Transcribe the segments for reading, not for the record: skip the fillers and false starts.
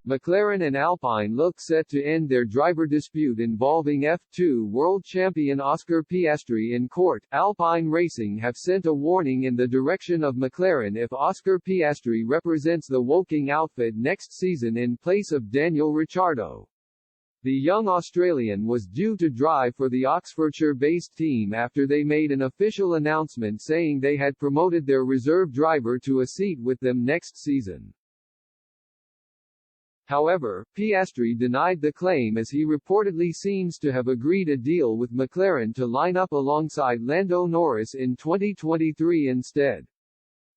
McLaren and Alpine look set to end their driver dispute involving F2 world champion Oscar Piastri in court. Alpine Racing have sent a warning in the direction of McLaren if Oscar Piastri represents the Woking outfit next season in place of Daniel Ricciardo. The young Australian was due to drive for the Oxfordshire-based team after they made an official announcement saying they had promoted their reserve driver to a seat with them next season. However, Piastri denied the claim as he reportedly seems to have agreed a deal with McLaren to line up alongside Lando Norris in 2023 instead.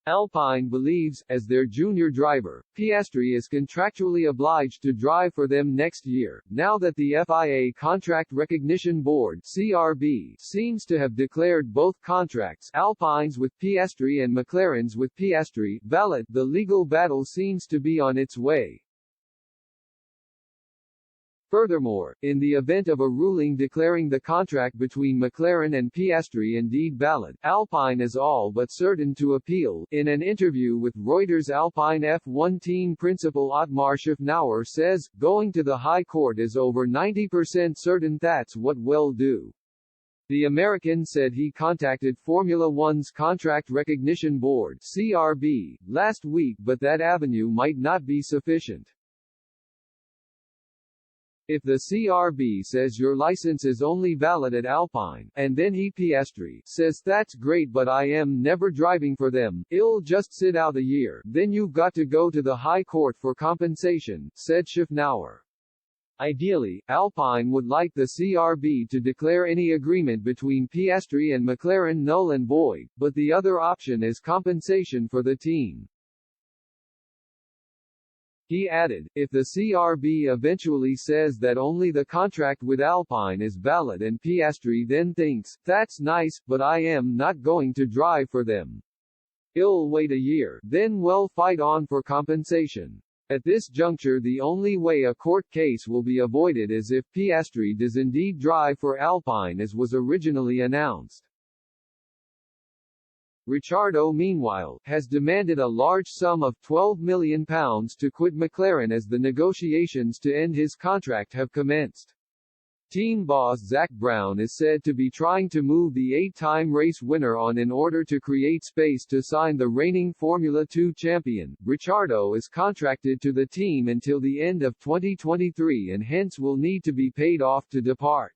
Alpine believes, as their junior driver, Piastri is contractually obliged to drive for them next year, now that the FIA Contract Recognition Board (CRB) seems to have declared both contracts, Alpine's with Piastri and McLaren's with Piastri, valid. The legal battle seems to be on its way. Furthermore, in the event of a ruling declaring the contract between McLaren and Piastri indeed valid, Alpine is all but certain to appeal. In an interview with Reuters, Alpine F1 team principal Otmar Schaffnauer says, "Going to the High Court is over 90% certain that's what we'll do." The American said he contacted Formula One's Contract Recognition Board (CRB) last week, but that avenue might not be sufficient. If the CRB says your license is only valid at Alpine, and then Piastri says that's great but I am never driving for them, it'll just sit out a year, then you've got to go to the High Court for compensation, said Schaffnauer. Ideally, Alpine would like the CRB to declare any agreement between Piastri and McLaren null and void, but the other option is compensation for the team. He added, if the CRB eventually says that only the contract with Alpine is valid and Piastri then thinks, that's nice, but I am not going to drive for them. I'll wait a year, then we'll fight on for compensation. At this juncture the only way a court case will be avoided is if Piastri does indeed drive for Alpine as was originally announced. Ricciardo, meanwhile, has demanded a large sum of £12 million to quit McLaren as the negotiations to end his contract have commenced. Team boss Zak Brown is said to be trying to move the 8-time race winner on in order to create space to sign the reigning Formula 2 champion. Ricciardo is contracted to the team until the end of 2023 and hence will need to be paid off to depart.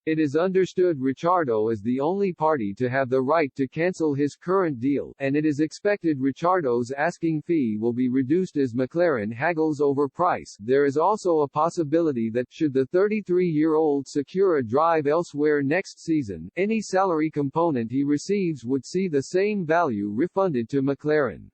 It is understood Ricciardo is the only party to have the right to cancel his current deal, and it is expected Ricciardo's asking fee will be reduced as McLaren haggles over price. There is also a possibility that, should the 33-year-old secure a drive elsewhere next season, any salary component he receives would see the same value refunded to McLaren.